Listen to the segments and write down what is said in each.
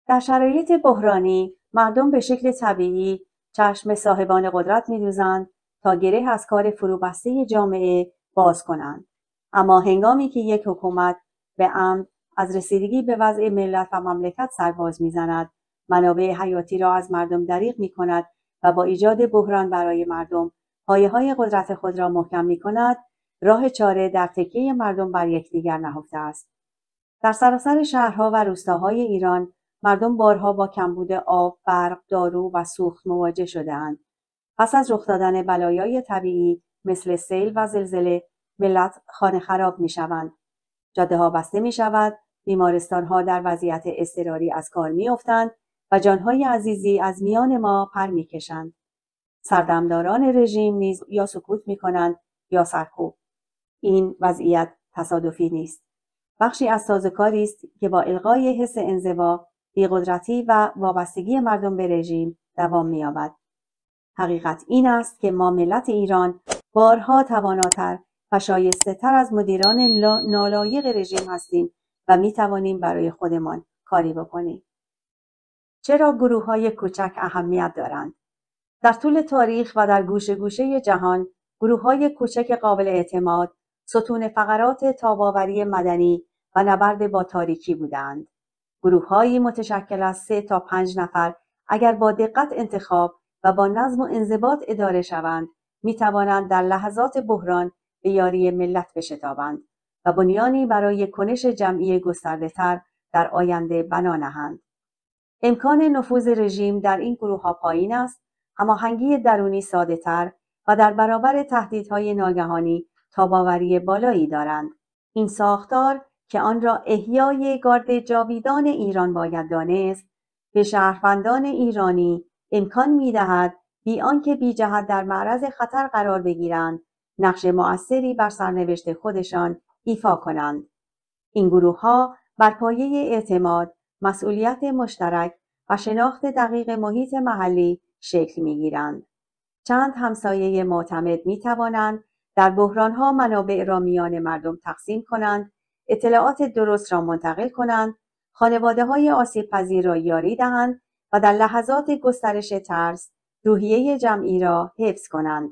در شرایط بحرانی مردم به شکل طبیعی چشم صاحبان قدرت می‌دوزند تا گره از کار فروبسته جامعه باز کنند. اما هنگامی که یک حکومت به عمد از رسیدگی به وضع ملت و مملکت سرباز می‌زند، منابع حیاتی را از مردم دریغ می‌کند و با ایجاد بحران برای مردم پایه‌های قدرت خود را محکم می‌کند، راه چاره در تکیه مردم بر یکدیگر نهفته است. در سراسر شهرها و روستاهای ایران مردم بارها با کمبود آب، برق، دارو و سوخت مواجه شده‌اند. پس از رخ دادن بلایای طبیعی مثل سیل و زلزله، ملت خانه خراب می‌شوند. جاده‌ها بسته می‌شود، بیمارستان‌ها در وضعیت اضطراری از کار می‌افتند و جان‌های عزیزی از میان ما پر می‌کشند. سردمداران رژیم نیز یا سکوت می‌کنند یا سرکوب. این وضعیت تصادفی نیست. بخشی از سازوکاری است که با الغای حس انزوا، بی‌قدرتی و وابستگی مردم به رژیم دوام می‌یابد. حقیقت این است که ما ملت ایران بارها تواناتر و شایسته‌تر از مدیران نالایق رژیم هستیم و می‌توانیم برای خودمان کاری بکنیم. چرا گروه‌های کوچک اهمیت دارند؟ در طول تاریخ و در گوشه گوشه جهان، گروه‌های کوچک قابل اعتماد، ستون فقرات تاب‌آوری مدنی و نبرد با تاریکی بودند. گروه‌هایی متشکل از 3 تا 5 نفر اگر با دقت انتخاب و با نظم و انضباط اداره شوند، می‌توانند در لحظات بحران به یاری ملت بشتابند و بنیانی برای کنش جمعی گسترده‌تر در آینده بنا نهند. امکان نفوذ رژیم در این گروه‌ها پایین است، هماهنگی درونی ساده‌تر و در برابر تهدیدهای ناگهانی تاب‌آوری بالایی دارند. این ساختار که آن را احیای گارد جاویدان ایران باید دانست، به شهروندان ایرانی امکان می‌دهد بی آنکه بی جهت در معرض خطر قرار بگیرند، نقش مؤثری بر سرنوشت خودشان ایفا کنند. این گروه‌ها بر پایه اعتماد، مسئولیت مشترک و شناخت دقیق محیط محلی شکل می‌گیرند. چند همسایه معتمد می‌توانند در بحران‌ها منابع را میان مردم تقسیم کنند، اطلاعات درست را منتقل کنند، خانواده‌های آسیب‌پذیر را یاری دهند و در لحظات گسترش ترس، روحیه جمعی را حفظ کنند.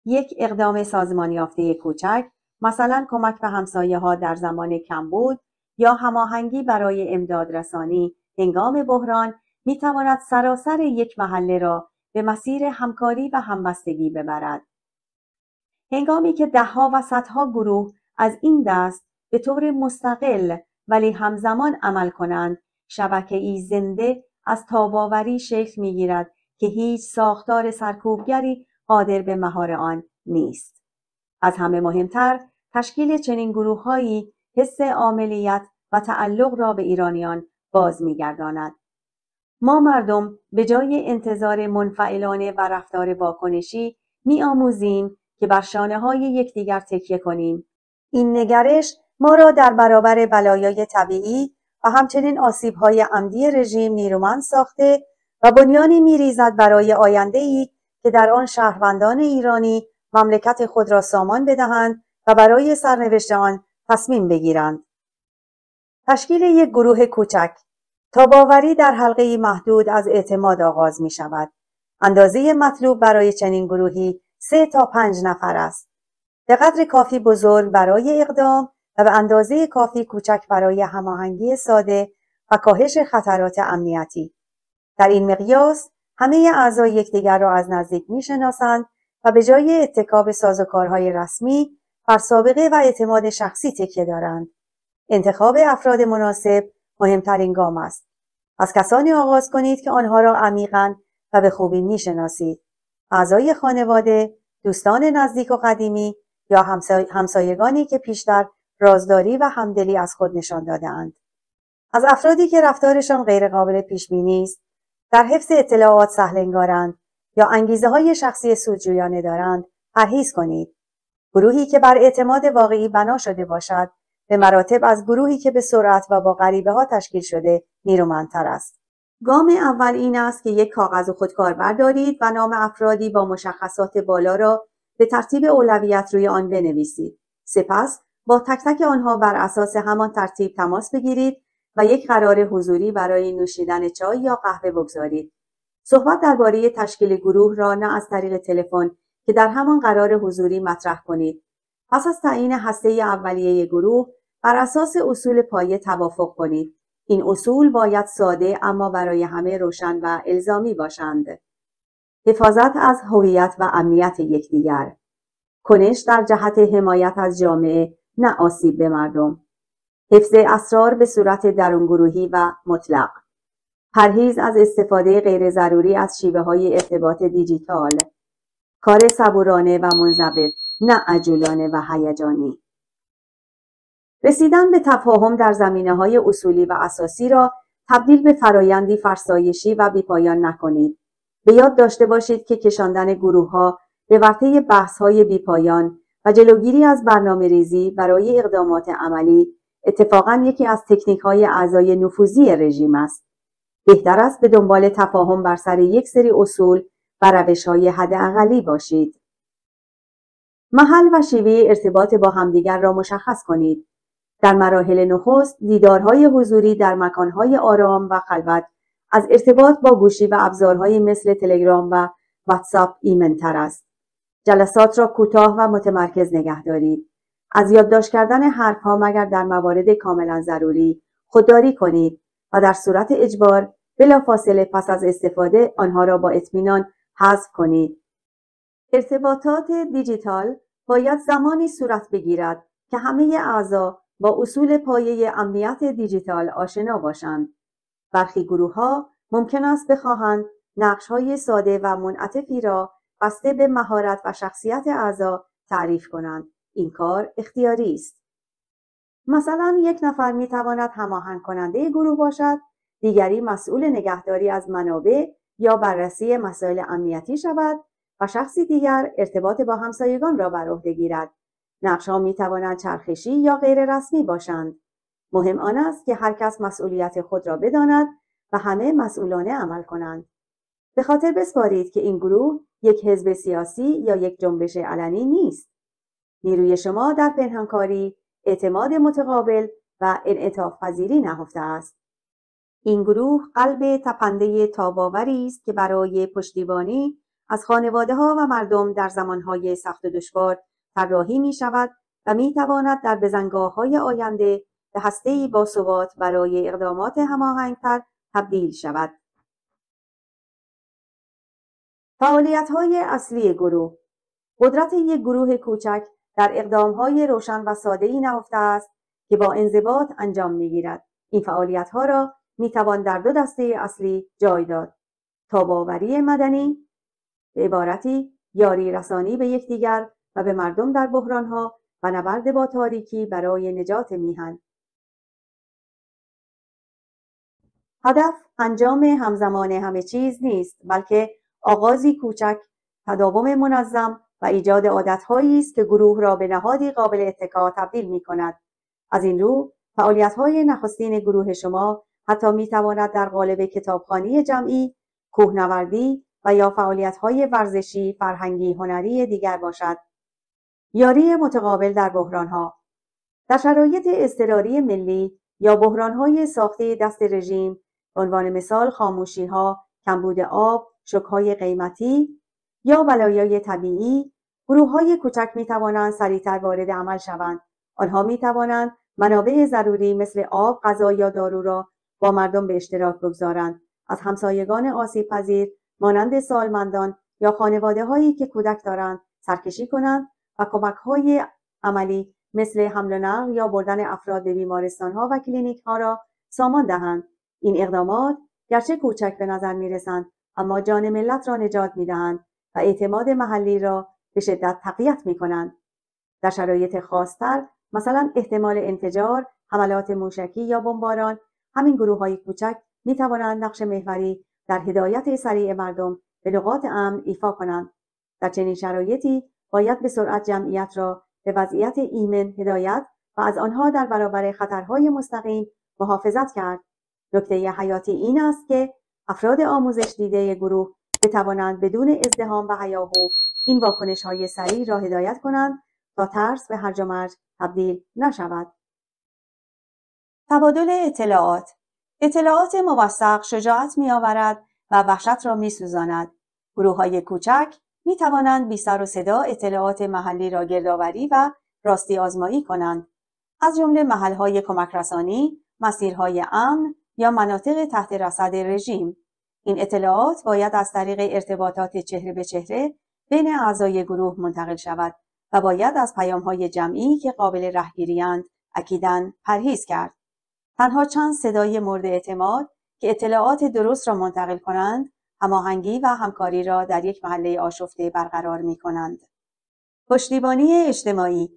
یک اقدام سازمان یافته کوچک، مثلا کمک به همسایه‌ها در زمان کمبود یا هماهنگی برای امدادرسانی هنگام بحران، می‌تواند سراسر یک محله را به مسیر همکاری و همبستگی ببرد. هنگامی که ده‌ها و صدها گروه از این دست به طور مستقل ولی همزمان عمل کنند، شبکه‌ای زنده از تاب‌آوری شکل می‌گیرد که هیچ ساختار سرکوبگری قادر به مهار آن نیست. از همه مهمتر، تشکیل چنین گروه‌هایی حس عاملیت و تعلق را به ایرانیان باز می‌گرداند. ما مردم به جای انتظار منفعلانه و رفتار واکنشی می‌آموزیم که بر شانه‌های یکدیگر تکیه کنیم. این نگرش ما را در برابر بلایای طبیعی و همچنین آسیب‌های عمدی رژیم نیرومند ساخته و بنیانی می‌ریزد برای آینده‌ای که در آن شهروندان ایرانی مملکت خود را سامان بدهند و برای سرنوشت آن تصمیم بگیرند. تشکیل یک گروه کوچک، تاب‌آوری در حلقه‌ای محدود از اعتماد آغاز می‌شود. اندازه مطلوب برای چنین گروهی 3 تا 5 نفر است. به قدر کافی بزرگ برای اقدام و به اندازه کافی کوچک برای هماهنگی ساده و کاهش خطرات امنیتی. در این مقیاس همه اعضای یکدیگر را از نزدیک می‌شناسند و به جای اتکا به سازوکارهای رسمی بر سابقه و اعتماد شخصی تکیه دارند. انتخاب افراد مناسب مهمترین گام است. از کسانی آغاز کنید که آنها را عمیقاً و به خوبی می‌شناسید. اعضای خانواده، دوستان نزدیک و قدیمی یا همسایگانی که پیشتر رازداری و همدلی از خود نشان داده‌اند. از افرادی که رفتارشان غیرقابل پیش‌بینی است، در حفظ اطلاعات سهل‌انگارند یا انگیزه‌های شخصی سودجویانه دارند، پرهیز کنید. گروهی که بر اعتماد واقعی بنا شده باشد، به مراتب از گروهی که به سرعت و با غریبه‌ها تشکیل شده نیرومندتر است. گام اول این است که یک کاغذ خودکار بردارید و نام افرادی با مشخصات بالا را به ترتیب اولویت روی آن بنویسید. سپس با تک تک آنها بر اساس همان ترتیب تماس بگیرید و یک قرار حضوری برای نوشیدن چای یا قهوه بگذارید. صحبت درباره تشکیل گروه را نه از طریق تلفن که در همان قرار حضوری مطرح کنید. پس از تعیین هسته اولیه گروه بر اساس اصول پایه توافق کنید. این اصول باید ساده اما برای همه روشن و الزامی باشند. حفاظت از هویت و امنیت یکدیگر. کنش در جهت حمایت از جامعه، نه آسیب به مردم. حفظ اسرار به صورت درونگروهی و مطلق. پرهیز از استفاده غیر ضروری از شیوه‌های ارتباط دیجیتال. کار صبورانه و منضبط، نه عجولانه و هیجانی. رسیدن به تفاهم در زمینه‌های اصولی و اساسی را تبدیل به فرایندی فرسایشی و بیپایان نکنید. به یاد داشته باشید که کشاندن گروه‌ها به ورطه بحث‌های بیپایان و جلوگیری از برنامه‌ریزی برای اقدامات عملی اتفاقاً یکی از تکنیک‌های اعضای نفوذی رژیم است. بهتر است به دنبال تفاهم بر سر یک سری اصول و روش‌های حداقلی باشید. محل و شیوه ارتباط با همدیگر را مشخص کنید. در مراحل نخست، دیدارهای حضوری در مکانهای آرام و خلوت از ارتباط با گوشی و ابزارهای مثل تلگرام و واتساپ ایمن‌تر است. جلسات را کوتاه و متمرکز نگه دارید. از یادداشت کردن حرفها مگر در موارد کاملا ضروری خودداری کنید و در صورت اجبار بلافاصله پس از استفاده آنها را با اطمینان حذف کنید. ارتباطات دیجیتال باید زمانی صورت بگیرد که همه اعضا با اصول پایه امنیت دیجیتال آشنا باشند. برخی گروه‌ها ممکن است بخواهند نقش‌های ساده و منعطفی را بسته به مهارت و شخصیت اعضا تعریف کنند. این کار اختیاری است. مثلا یک نفر می‌تواند هماهنگ کننده گروه باشد، دیگری مسئول نگهداری از منابع یا بررسی مسائل امنیتی شود و شخصی دیگر ارتباط با همسایگان را بر عهده گیرد. نقش‌ها می‌توانند چرخشی یا غیر رسمی باشند. مهم آن است که هر کس مسئولیت خود را بداند و همه مسئولانه عمل کنند. به خاطر بسپارید که این گروه یک حزب سیاسی یا یک جنبش علنی نیست. نیروی شما در پنهانکاری، اعتماد متقابل و انعطاف پذیری نهفته است. این گروه قلب تپنده تاب‌آوری است که برای پشتیبانی از خانواده‌ها و مردم در زمانهای سخت و دشوار طراحی می‌شود و می‌تواند در بزنگاه‌های آینده به هسته‌ای باثبات برای اقدامات هماهنگ‌تر تبدیل شود. فعالیت‌های اصلی گروه. قدرت یک گروه کوچک در اقدام‌های روشن و ساده‌ای نهفته است که با انضباط انجام می‌گیرد. این فعالیت‌ها را می‌توان در دو دسته اصلی جای داد: تاب‌آوری مدنی، به عبارتی یاری رسانی به یکدیگر و به مردم در بحران‌ها و نبرد با تاریکی برای نجات میهن. هدف انجام همزمان همه چیز نیست، بلکه آغازی کوچک، تداوم منظم و ایجاد عادت‌هایی است که گروه را به نهادی قابل اتکا تبدیل می‌کند. از این رو، فعالیت‌های نخستین گروه شما حتی می‌تواند در قالب کتابخوانی جمعی، کوهنوردی و یا فعالیت‌های ورزشی، فرهنگی، هنری دیگر باشد. یاری متقابل در بحران‌ها. در شرایط اضطراری ملی یا بحران‌های ساخته دست رژیم، به عنوان مثال خاموشی‌ها، کمبود آب، شوک‌های قیمتی یا بلایای طبیعی، گروه‌های کوچک می‌توانند سریع‌تر وارد عمل شوند. آنها می‌توانند منابع ضروری مثل آب، غذا یا دارو را با مردم به اشتراک بگذارند. از همسایگان آسیب‌پذیر مانند سالمندان یا خانواده‌هایی که کودک دارند سرکشی کنند و کمک‌های عملی مثل حمل و نقل یا بردن افراد به بیمارستان‌ها و کلینیک‌ها را سامان دهند. این اقدامات گرچه کوچک به نظر می‌رسند، اما جان ملت را نجات می‌دهند و اعتماد محلی را به شدت تقویت می‌کنند. در شرایط خاص‌تر، مثلا احتمال انفجار، حملات موشکی یا بمباران، همین گروه‌های کوچک می‌توانند نقش محوری در هدایت سریع مردم به نقاط امن ایفا کنند. در چنین شرایطی باید به سرعت جمعیت را به وضعیت ایمن هدایت و از آنها در برابر خطرهای مستقیم محافظت کرد. نکته حیاتی این است که افراد آموزش دیده گروه بتوانند بدون ازدحام و هیاهو این واکنش‌های سریع را هدایت کنند تا ترس به هرج و مرج تبدیل نشود. تبادل اطلاعات موثق شجاعت می‌آورد و وحشت را می‌سوزاند. گروه‌های کوچک می‌توانند بی سر و صدا اطلاعات محلی را گردآوری و راستی آزمایی کنند، از جمله محل‌های کمک رسانی، مسیرهای امن یا مناطق تحت رصد رژیم. این اطلاعات باید از طریق ارتباطات چهره به چهره بین اعضای گروه منتقل شود و باید از پیام‌های جمعی که قابل رهگیری‌اند اکیداً پرهیز کرد. تنها چند صدای مورد اعتماد که اطلاعات درست را منتقل کنند، هماهنگی و همکاری را در یک محله آشفته برقرار می‌کنند. پشتیبانی اجتماعی.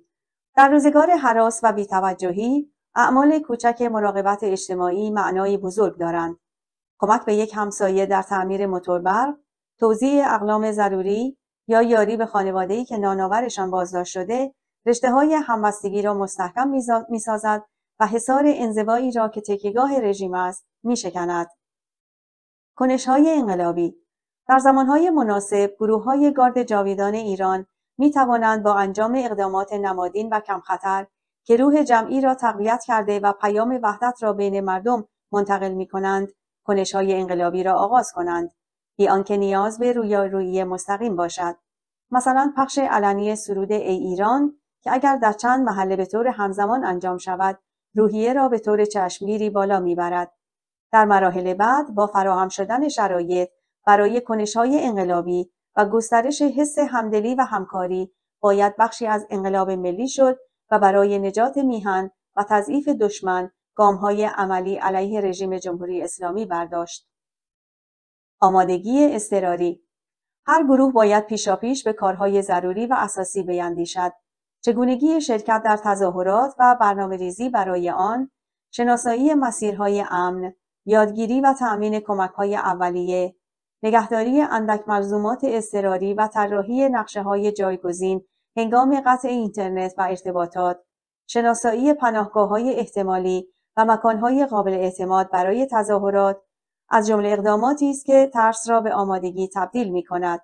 در روزگار هراس و بی‌توجهی، اعمال کوچک مراقبت اجتماعی معنایی بزرگ دارند. کمک به یک همسایه در تعمیر موتور برق، توزیع اقلام ضروری یا یاری به خانواده‌ای که نانآورشان بازداشت شده، رشته‌های همبستگی را مستحکم می‌سازد و حصار انزوایی را که تکیه‌گاه رژیم است می‌شکند. کنش‌های انقلابی. در زمانهای مناسب، گروه‌های گارد جاویدان ایران می‌توانند با انجام اقدامات نمادین و کم خطر که روح جمعی را تقویت کرده و پیام وحدت را بین مردم منتقل می‌کنند، کنش‌های انقلابی را آغاز کنند، بی آنکه نیاز به رویارویی مستقیم باشد. مثلا پخش علنی سرود ای ایران که اگر در چند محله به طور همزمان انجام شود، روحیه را به طور چشمگیری بالا می‌برد. در مراحل بعد با فراهم شدن شرایط برای کنش‌های انقلابی و گسترش حس همدلی و همکاری، باید بخشی از انقلاب ملی شد و برای نجات میهن و تضعیف دشمن گام‌های عملی علیه رژیم جمهوری اسلامی برداشت. آمادگی اضطراری. هر گروه باید پیشاپیش به کارهای ضروری و اساسی بیندیشد. چگونگی شرکت در تظاهرات و برنامه‌ریزی برای آن، شناسایی مسیرهای امن، یادگیری و تأمین کمک‌های اولیه، نگهداری اندک ملزومات اضطراری و طراحی نقشه‌های جایگزین هنگام قطع اینترنت و ارتباطات، شناسایی پناهگاه‌های احتمالی و مکان‌های قابل اعتماد برای تظاهرات، از جمله اقداماتی است که ترس را به آمادگی تبدیل می‌کند.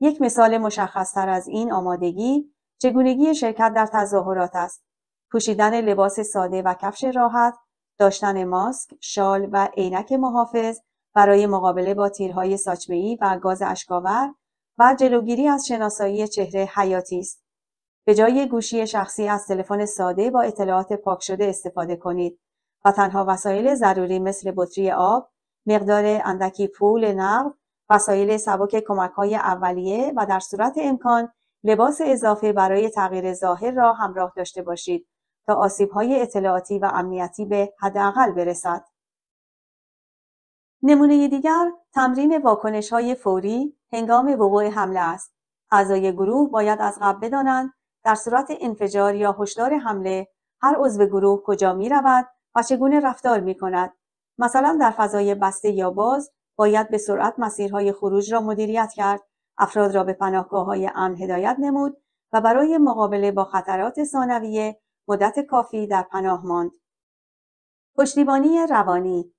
یک مثال مشخص‌تر از این آمادگی، چگونگی شرکت در تظاهرات است. پوشیدن لباس ساده و کفش راحت، داشتن ماسک، شال و عینک محافظ برای مقابله با تیرهای ساچمه‌ای و گاز اشک‌آور و جلوگیری از شناسایی چهره حیاتی است. به جای گوشی شخصی از تلفن ساده با اطلاعات پاک شده استفاده کنید و تنها وسایل ضروری مثل بطری آب، مقدار اندکی پول نقد، وسایل سبک کمک‌های اولیه و در صورت امکان لباس اضافه برای تغییر ظاهر را همراه داشته باشید تا آسیب‌های اطلاعاتی و امنیتی به حداقل برسد. نمونه دیگر، تمرین واکنش‌های فوری هنگام وقوع حمله است. اعضای گروه باید از قبل بدانند در صورت انفجار یا هشدار حمله هر عضو گروه کجا می‌رود و چگونه رفتار می‌کند. مثلا در فضای بسته یا باز باید به سرعت مسیرهای خروج را مدیریت کرد، افراد را به پناهگاه‌های امن هدایت نمود و برای مقابله با خطرات ثانویه مدت کافی در پناه ماند. پشتیبانی روانی.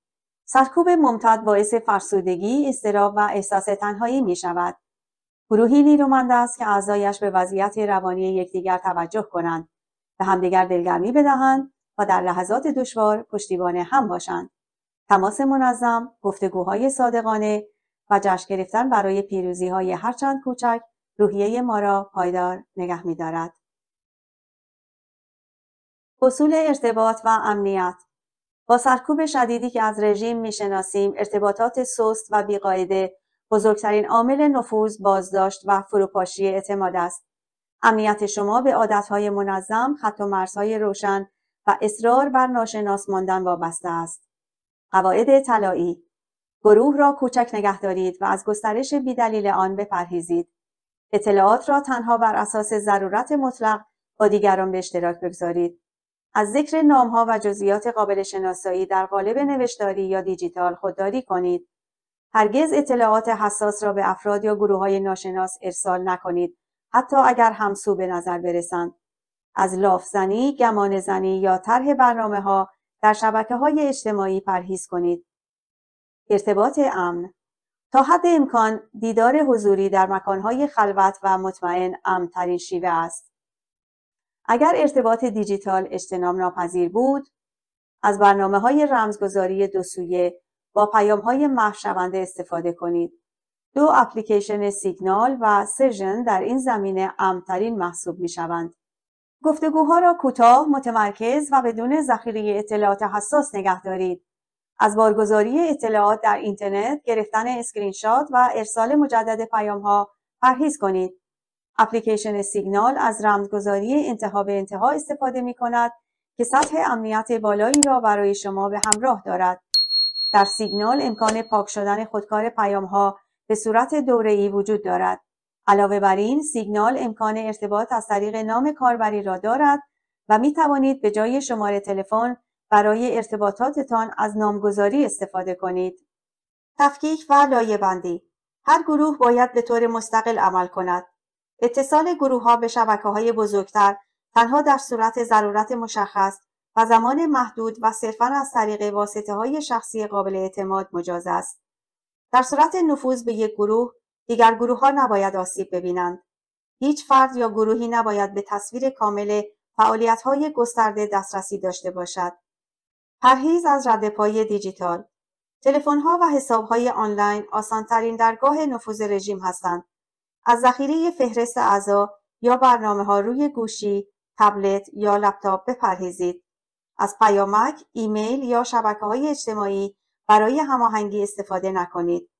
سرکوب ممتد باعث فرسودگی، اضطراب و احساس تنهایی می‌شود. گروهی نیرومند است که اعضایش به وضعیت روانی یکدیگر توجه کنند، به همدیگر دلگرمی بدهند و در لحظات دشوار پشتیبان هم باشند. تماس منظم، گفتگوهای صادقانه و جشن گرفتن برای پیروزی‌های هرچند کوچک روحیه ما را پایدار نگه می‌دارد. اصول ارتباط و امنیت. با سرکوب شدیدی که از رژیم می‌شناسیم، ارتباطات سست و بی‌قاعده بزرگترین عامل نفوذ، بازداشت و فروپاشی اعتماد است. امنیت شما به عادتهای منظم، خط و مرزهای روشن و اصرار بر ناشناس ماندن وابسته است. قواعد طلایی. گروه را کوچک نگه دارید و از گسترش بی‌دلیل آن بپرهیزید. اطلاعات را تنها بر اساس ضرورت مطلق با دیگران به اشتراک بگذارید. از ذکر نام‌ها و جزئیات قابل شناسایی در قالب نوشتاری یا دیجیتال خودداری کنید. هرگز اطلاعات حساس را به افراد یا گروه‌های ناشناس ارسال نکنید، حتی اگر همسو به نظر برسند. از لاف‌زنی، گمانه‌زنی یا طرح برنامه‌ها در شبکه‌های اجتماعی پرهیز کنید. ارتباط امن. تا حد امکان دیدار حضوری در مکان‌های خلوت و مطمئن امن‌ترین شیوه است. اگر ارتباط دیجیتال اجتناب ناپذیر بود، از برنامه‌های رمزگذاری دو سویه با پیام‌های محو شونده استفاده کنید. دو اپلیکیشن سیگنال و سژن در این زمینه امن‌ترین محسوب می‌شوند. گفتگوها را کوتاه، متمرکز و بدون ذخیره اطلاعات حساس نگه دارید. از بارگذاری اطلاعات در اینترنت، گرفتن اسکرین شات و ارسال مجدد پیام‌ها پرهیز کنید. اپلیکیشن سیگنال از رمزگذاری انتها به انتها استفاده می‌کند که سطح امنیت بالایی را برای شما به همراه دارد. در سیگنال امکان پاک شدن خودکار پیام‌ها به صورت دوره‌ای وجود دارد. علاوه بر این، سیگنال امکان ارتباط از طریق نام کاربری را دارد و می توانید به جای شماره تلفن برای ارتباطاتتان از نامگذاری استفاده کنید. تفکیک و لایه‌بندی. هر گروه باید به طور مستقل عمل کند. اتصال گروه‌ها به شبکه‌های بزرگتر تنها در صورت ضرورت مشخص و زمان محدود و صرفاً از طریق واسطه‌های شخصی قابل اعتماد مجاز است. در صورت نفوذ به یک گروه، دیگر گروه‌ها نباید آسیب ببینند. هیچ فرد یا گروهی نباید به تصویر کامل فعالیت‌های گسترده دسترسی داشته باشد. پرهیز از ردپای دیجیتال. تلفن‌ها و حساب‌های آنلاین آسان‌ترین درگاه نفوذ رژیم هستند. از ذخیره فهرست اعضا یا برنامه‌ها روی گوشی، تبلت یا لپتاپ بپرهیزید. از پیامک، ایمیل یا شبکه‌های اجتماعی برای هماهنگی استفاده نکنید.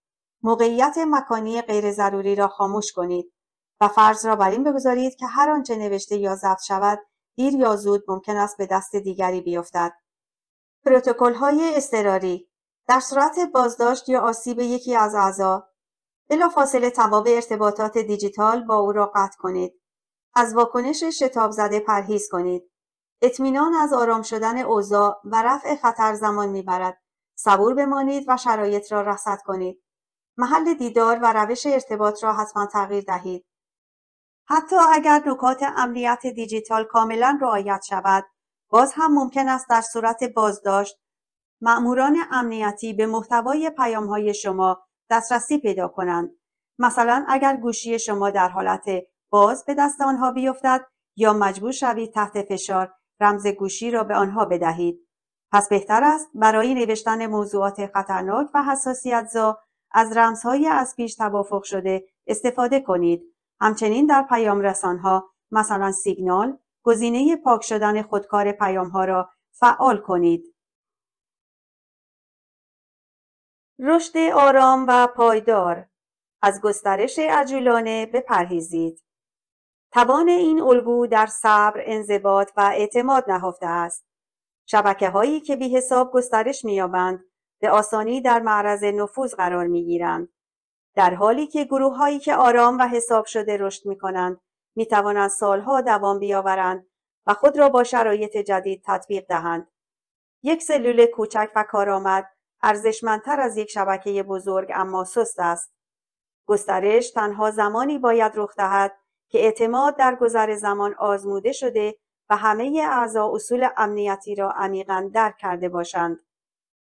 موقعیت مکانی غیر ضروری را خاموش کنید و فرض را بر این بگذارید که هر آنچه نوشته یا ضبط شود دیر یا زود ممکن است به دست دیگری بیفتد. پروتکل‌های اضطراری. در صورت بازداشت یا آسیب یکی از اعضا، بلافاصله تمام ارتباطات دیجیتال با او را قطع کنید. از واکنش شتاب زده پرهیز کنید. اطمینان از آرام شدن اوضاع و رفع خطر زمان میبرد. صبور بمانید و شرایط را رصد کنید. محل دیدار و روش ارتباط را حتما تغییر دهید. حتی اگر نکات امنیت دیجیتال کاملا رعایت شود، باز هم ممکن است در صورت بازداشت مأموران امنیتی به محتوای پیام‌های شما دسترسی پیدا کنند. مثلا اگر گوشی شما در حالت باز به دست آنها بیفتد یا مجبور شوید تحت فشار رمز گوشی را به آنها بدهید. پس بهتر است برای نوشتن موضوعات خطرناک و حساسیت‌زا از رمزهای از پیش توافق شده استفاده کنید. همچنین در پیام رسان‌ها مثلا سیگنال، گزینه پاک شدن خودکار پیام‌ها را فعال کنید. رشد آرام و پایدار. از گسترش عجولانه بپرهیزید. توان این الگو در صبر، انضباط و اعتماد نهفته است. شبکه‌هایی که بی‌حساب گسترش می‌یابند، به آسانی در معرض نفوذ قرار می‌گیرند. در حالی که گروه‌هایی که آرام و حساب شده رشد می‌کنند، می‌توانند سالها دوام بیاورند و خود را با شرایط جدید تطبیق دهند. یک سلول کوچک و کارآمد ارزشمندتر از یک شبکه بزرگ اما سست است. گسترش تنها زمانی باید رخ دهد که اعتماد در گذر زمان آزموده شده و همه اعضا اصول امنیتی را عمیقاً درک کرده باشند.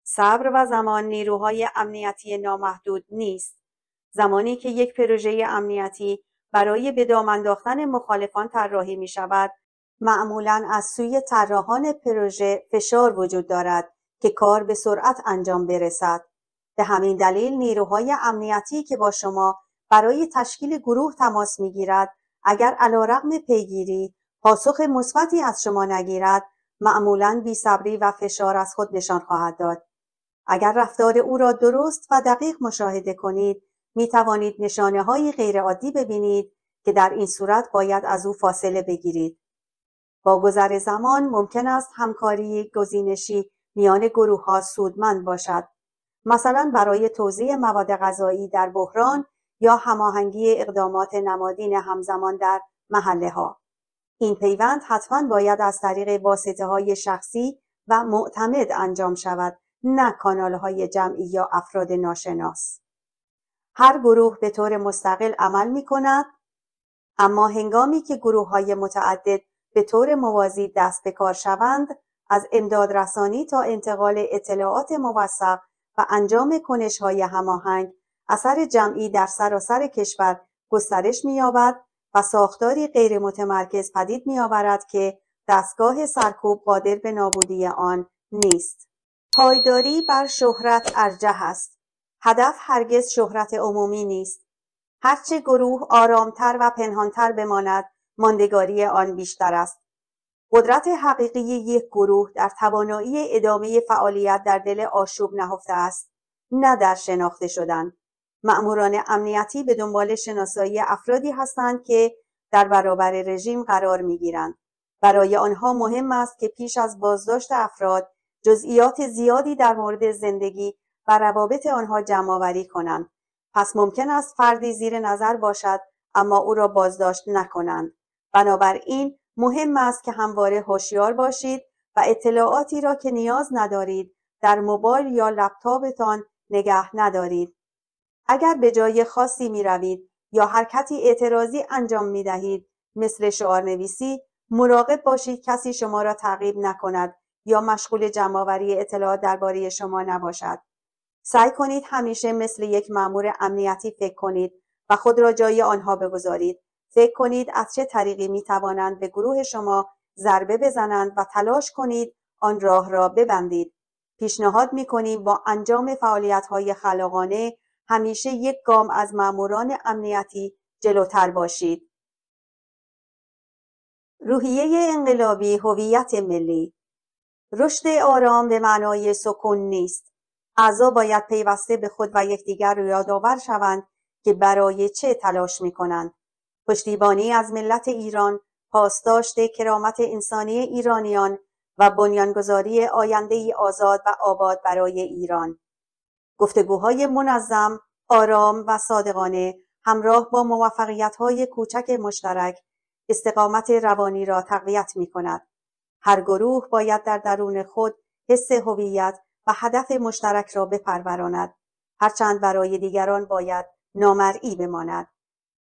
صبر و زمان نیروهای امنیتی نامحدود نیست. زمانی که یک پروژه امنیتی برای به دام انداختن مخالفان طراحی می شود، معمولاً از سوی طراحان پروژه فشار وجود دارد که کار به سرعت انجام برسد. به همین دلیل نیروهای امنیتی که با شما برای تشکیل گروه تماس می‌گیرد، اگر علیرغم پیگیری پاسخ مثبتی از شما نگیرد، معمولاً بی‌صبری و فشار از خود نشان خواهد داد. اگر رفتار او را درست و دقیق مشاهده کنید، می‌توانید نشانه‌های غیرعادی ببینید که در این صورت باید از او فاصله بگیرید. با گذر زمان ممکن است همکاری گزینشی میان گروه‌ها سودمند باشد. مثلا برای توزیع مواد غذایی در بحران یا هماهنگی اقدامات نمادین همزمان در محله‌ها. این پیوند حتما باید از طریق واسطه‌های شخصی و معتمد انجام شود، نه کانال‌های جمعی یا افراد ناشناس. هر گروه به طور مستقل عمل می‌کند، اما هنگامی که گروه‌های متعدد به طور موازی دست به کار شوند، از امدادرسانی تا انتقال اطلاعات موثق و انجام کنش‌های هماهنگ، اثر جمعی در سراسر کشور گسترش می‌یابد و ساختاری غیر متمرکز پدید می‌آورد که دستگاه سرکوب قادر به نابودی آن نیست. پایداری بر شهرت ارجح است. هدف هرگز شهرت عمومی نیست. هرچه گروه آرامتر و پنهانتر بماند، ماندگاری آن بیشتر است. قدرت حقیقی یک گروه در توانایی ادامه فعالیت در دل آشوب نهفته است، نه در شناخته شدن. مأموران امنیتی به دنبال شناسایی افرادی هستند که در برابر رژیم قرار می‌گیرند. برای آنها مهم است که پیش از بازداشت افراد جزئیات زیادی در مورد زندگی و روابط آنها جمع‌آوری کنند. پس ممکن است فردی زیر نظر باشد اما او را بازداشت نکنند. بنابراین مهم است که همواره هوشیار باشید و اطلاعاتی را که نیاز ندارید در موبایل یا لپتاپتان نگه ندارید. اگر به جای خاصی می روید یا حرکتی اعتراضی انجام می دهید، مثل شعارنویسی، مراقب باشید کسی شما را تعقیب نکند یا مشغول جمع‌آوری اطلاعات درباره شما نباشد. سعی کنید همیشه مثل یک مأمور امنیتی فکر کنید و خود را جای آنها بگذارید. فکر کنید از چه طریقی می توانند به گروه شما ضربه بزنند و تلاش کنید آن راه را ببندید. پیشنهاد می کنیم با انجام فعالیت‌های خلاقانه همیشه یک گام از مأموران امنیتی جلوتر باشید. روحیه انقلابی هویت ملی. رشد آرام به معنای سکون نیست. اعضا باید پیوسته به خود و یکدیگر یادآور شوند که برای چه تلاش می‌کنند. پشتیبانی از ملت ایران، پاسداشت کرامت انسانی ایرانیان و بنیانگذاری آینده‌ای آزاد و آباد برای ایران. گفتگوهای منظم، آرام و صادقانه همراه با موفقیت‌های کوچک مشترک استقامت روانی را تقویت می‌کند. هر گروه باید در درون خود حس هویت و هدف مشترک را بپروراند، هرچند برای دیگران باید نامرئی بماند.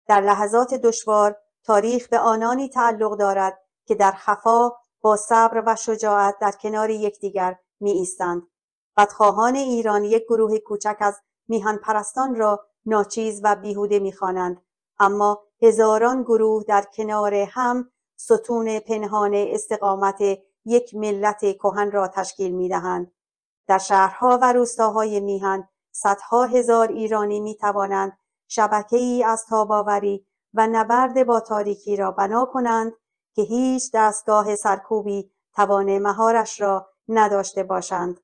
در لحظات دشوار، تاریخ به آنانی تعلق دارد که در خفا با صبر و شجاعت در کنار یکدیگر می‌ایستند. بدخواهان ایران یک گروه کوچک از میهن پرستان را ناچیز و بیهوده می‌خوانند، اما هزاران گروه در کنار هم ستون پنهان استقامت یک ملت کهن را تشکیل می‌دهند. در شهرها و روستاهای میهن صدها هزار ایرانی می‌توانند شبکه‌ای از تاب‌آوری و نبرد با تاریکی را بنا کنند که هیچ دستگاه سرکوبی توان مهارش را نداشته باشند.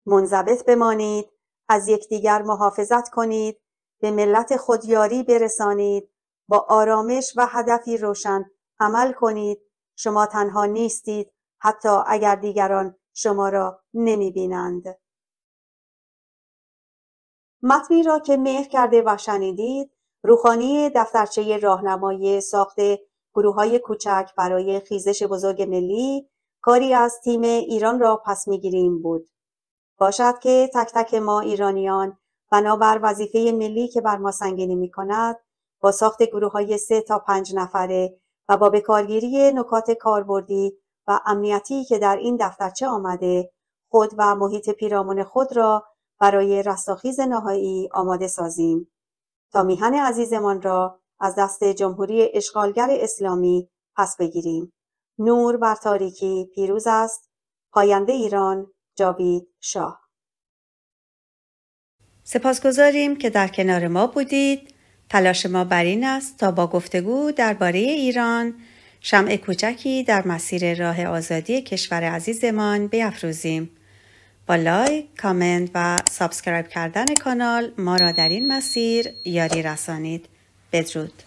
منضبط بمانید، از یکدیگر محافظت کنید، به ملت خود یاری برسانید، با آرامش و هدفی روشن عمل کنید. شما تنها نیستید، حتی اگر دیگران شما را نمی‌بینند. متنی را که مهر کرده و شنیدید، روخانی دفترچه راهنمایی ساخت گروه‌های کوچک برای خیزش بزرگ ملی، کاری از تیم ایران را پس می‌گیریم بود. باشد که تک تک ما ایرانیان بنابر وظیفه ملی که بر ما سنگینی می‌کند، با ساخت گروه‌های 3 تا 5 نفره و با بکارگیری نکات کاربردی و امنیتی که در این دفترچه آمده، خود و محیط پیرامون خود را برای رستاخیز نهایی آماده سازیم تا میهن عزیزمان را از دست جمهوری اشغالگر اسلامی پس بگیریم. نور بر تاریکی پیروز است. پاینده ایران، جاوید شاه. سپاسگزاریم که در کنار ما بودید. تلاش ما بر این است تا با گفتگو درباره ایران شمع کوچکی در مسیر راه آزادی کشور عزیزمان بیفروزیم. با لایک، کامنت و سابسکرایب کردن کانال ما را در این مسیر یاری رسانید. بدرود.